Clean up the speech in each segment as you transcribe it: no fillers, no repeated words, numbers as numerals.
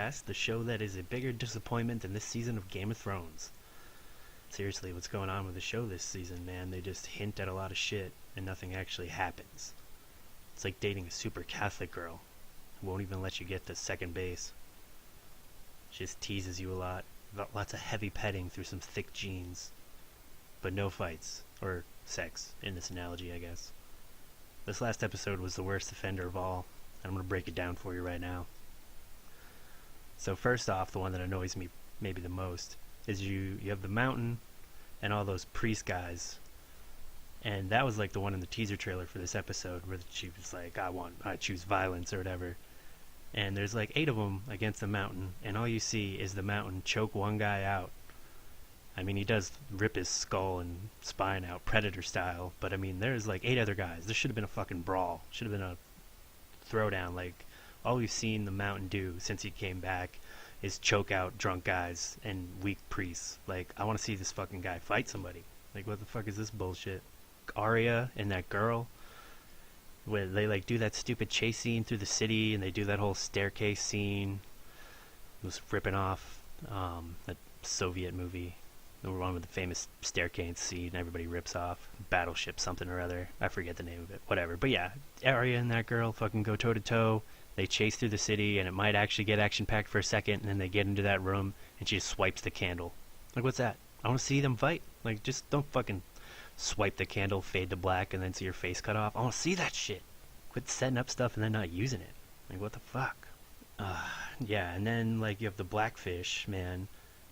podcast, the show that is a bigger disappointment than this season of Game of Thrones. Seriously, what's going on with the show this season, man? They just hint at a lot of shit, and nothing actually happens. It's like dating a super Catholic girl who won't even let you get to second base. She just teases you a lot, lots of heavy petting through some thick jeans, but no fights, or sex, in this analogy, I guess. This last episode was the worst offender of all, and I'm going to break it down for you right now. So first off, the one that annoys me maybe the most is you have the mountain and all those priest guys, and that was like the one in the teaser trailer for this episode where she was like, I choose violence or whatever, and there's like 8 of them against the mountain, and all you see is the mountain choke one guy out. I mean, he does rip his skull and spine out, Predator style, but I mean, there's like 8 other guys. This should have been a fucking brawl. Should have been a throwdown. Like, all we've seen the mountain do since he came back is choke out drunk guys and weak priests. Like, I want to see this fucking guy fight somebody. Like, what the fuck is this bullshit? Arya and that girl, where they like do that stupid chase scene through the city, and they do that whole staircase scene. It was ripping off that Soviet movie. The one with the famous staircase scene everybody rips off. Battleship something or other. I forget the name of it. Whatever. But yeah, Arya and that girl fucking go toe to toe. They chase through the city, and it might actually get action-packed for a second, and then they get into that room, and she just swipes the candle. Like, what's that? I want to see them fight. Like, just don't fucking swipe the candle, fade to black, and then see your face cut off. I want to see that shit. Quit setting up stuff and then not using it. Like, what the fuck? Yeah, and then, like, you have the Blackfish man,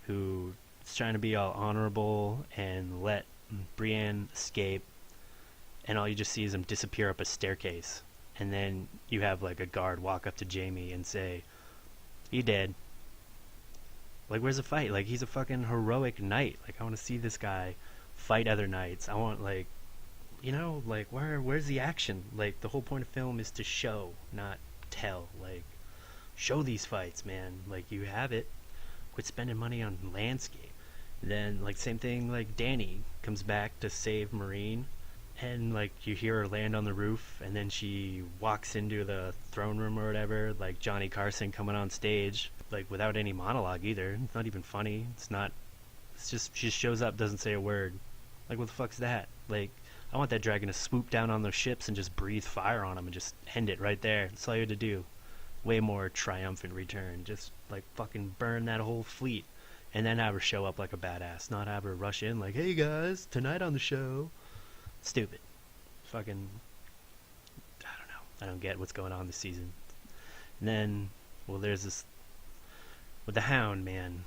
who is trying to be all honorable and let Brienne escape, and all you just see is him disappear up a staircase. And then you have like a guard walk up to Jaime and say, "He dead." Like, where's the fight? Like, he's a fucking heroic knight. Like, I want to see this guy fight other knights. I want, like, you know, like, where's the action? Like, the whole point of film is to show, not tell. Like, show these fights, man. Like, you have it. Quit spending money on landscape. Then, like, same thing, like, Dany comes back to save Marine, and like you hear her land on the roof, and then she walks into the throne room or whatever, like Johnny Carson coming on stage, like without any monologue either. It's not even funny. It's just she just shows up, doesn't say a word. Like, what the fuck's that? Like, I want that dragon to swoop down on those ships and just breathe fire on them and just end it right there. That's all you had to do. Way more triumphant return. Just like fucking burn that whole fleet, and then have her show up like a badass, not have her rush in like, "Hey guys, tonight on the show." Stupid. Fucking, I don't know. I don't get what's going on this season. And then, well, there's this with the Hound, man.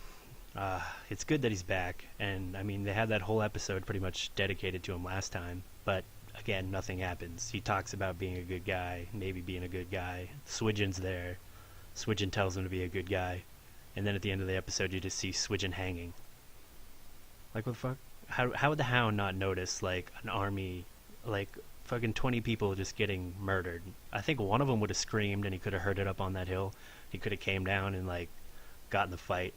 It's good that he's back, and I mean, they had that whole episode pretty much dedicated to him last time, but again, nothing happens. He talks about being a good guy, maybe being a good guy. Swidgen's there. Swidgen tells him to be a good guy, and then at the end of the episode, you just see Swidgen hanging. Like, what the fuck? How would the Hound not notice, like, an army, like, fucking 20 people just getting murdered? I think one of them would have screamed, and he could have heard it up on that hill. He could have came down and, like, got in the fight.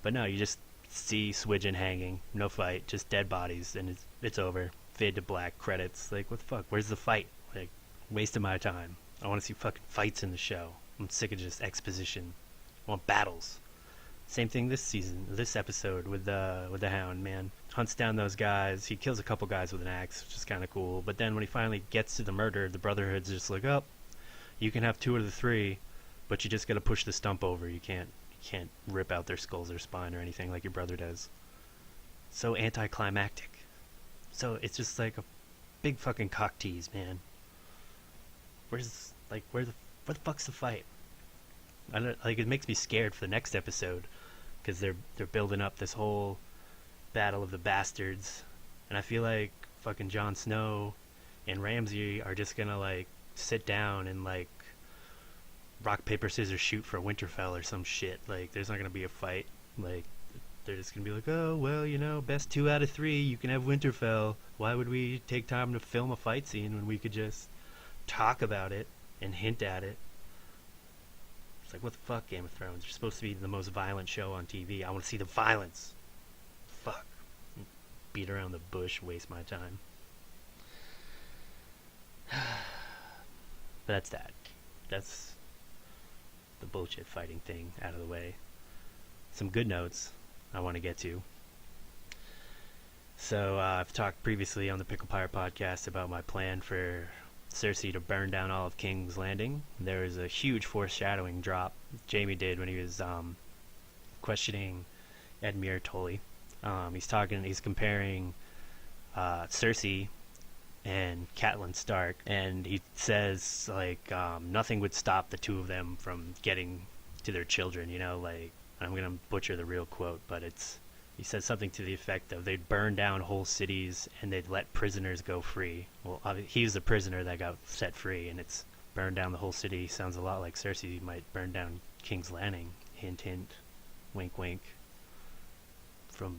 But no, you just see Swidgen hanging, no fight, just dead bodies, and it's over. Fade to black, credits. Like, what the fuck? Where's the fight? Like, wasting my time. I want to see fucking fights in the show. I'm sick of just exposition. I want battles. Same thing this season, this episode with the Hound, man. Hunts down those guys. He kills a couple guys with an axe, which is kind of cool. But then when he finally gets to the murder, the Brotherhood's just like, "Oh, you can have 2 of the 3, but you just got to push the stump over. You can't rip out their skulls or spine or anything like your brother does." So anticlimactic. So it's just like a big fucking cock tease, man. Where the fuck's the fight? I don't, like, it makes me scared for the next episode, because they're building up this whole battle of the bastards, and I feel like fucking Jon Snow and Ramsay are just gonna like sit down and like rock paper scissors shoot for Winterfell or some shit. Like, there's not gonna be a fight. Like, they're just gonna be like, "Oh well, you know, best 2 out of 3, you can have Winterfell. Why would we take time to film a fight scene when we could just talk about it and hint at it?" It's like, what the fuck, Game of Thrones? You're supposed to be the most violent show on TV. I want to see the violence. Fuck. Beat around the bush, waste my time. But that's that. That's the bullshit fighting thing out of the way. Some good notes I want to get to. So I've talked previously on the PickledPirate podcast about my plan for Cersei to burn down all of King's Landing. There was a huge foreshadowing drop Jamie did when he was questioning Edmure Tully. He's comparing Cersei and Catelyn Stark, and he says like nothing would stop the two of them from getting to their children. You know, like, I'm gonna butcher the real quote, but he says something to the effect of they'd burn down whole cities and they'd let prisoners go free. Well, he's the prisoner that got set free, and it's burn down the whole city. Sounds a lot like Cersei might burn down King's Landing. Hint, hint, wink, wink. From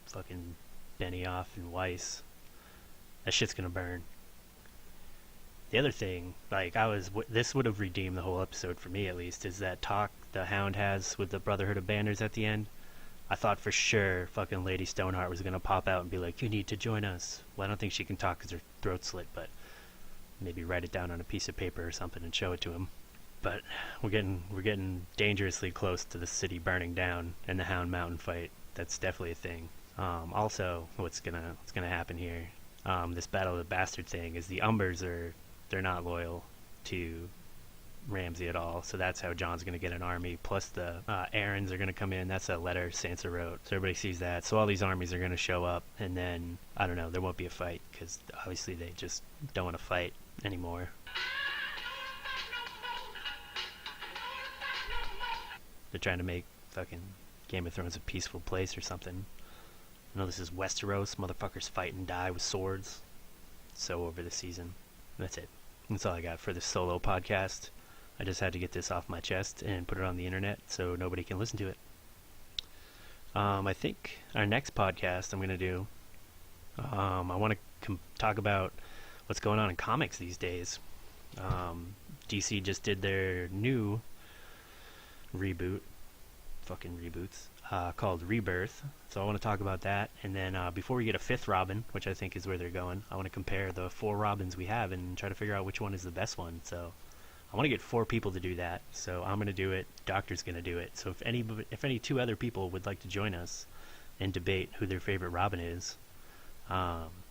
fucking Benioff and Weiss. That shit's gonna burn. The other thing, like, this would have redeemed the whole episode for me at least, is that talk the Hound has with the Brotherhood of Banners at the end. I thought for sure fucking Lady Stoneheart was gonna pop out and be like, "You need to join us." Well, I don't think she can talk because her throat's slit, but maybe write it down on a piece of paper or something and show it to him. But we're getting dangerously close to the city burning down and the Hound Mountain fight. That's definitely a thing. Also, what's gonna happen here? This Battle of the Bastard thing is the Umbers they're not loyal to Ramsay at all, so that's how Jon's going to get an army, plus the Arryns are going to come in. That's a letter Sansa wrote, so everybody sees that. So all these armies are going to show up, and then, I don't know, there won't be a fight, because obviously they just don't want to fight anymore. They're trying to make fucking Game of Thrones a peaceful place or something. I know this is Westeros, motherfuckers fight and die with swords. So over the season. That's it. That's all I got for this solo podcast. I just had to get this off my chest and put it on the internet so nobody can listen to it. I think our next podcast I'm going to do, I want to talk about what's going on in comics these days. DC just did their new reboot, fucking reboots, called Rebirth. So I want to talk about that. And then before we get a fifth Robin, which I think is where they're going, I want to compare the 4 Robins we have and try to figure out which one is the best one. So I want to get 4 people to do that. So I'm going to do it. Doctor's going to do it. So if any 2 other people would like to join us and debate who their favorite Robin is,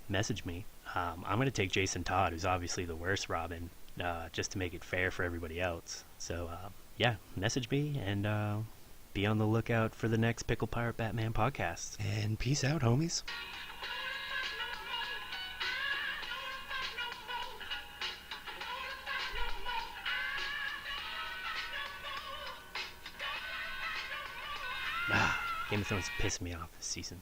message me. I'm going to take Jason Todd, who's obviously the worst Robin, just to make it fair for everybody else. So yeah, message me and be on the lookout for the next PickledPirate Batman podcast. And peace out, homies. Game of Thrones pissed me off this season.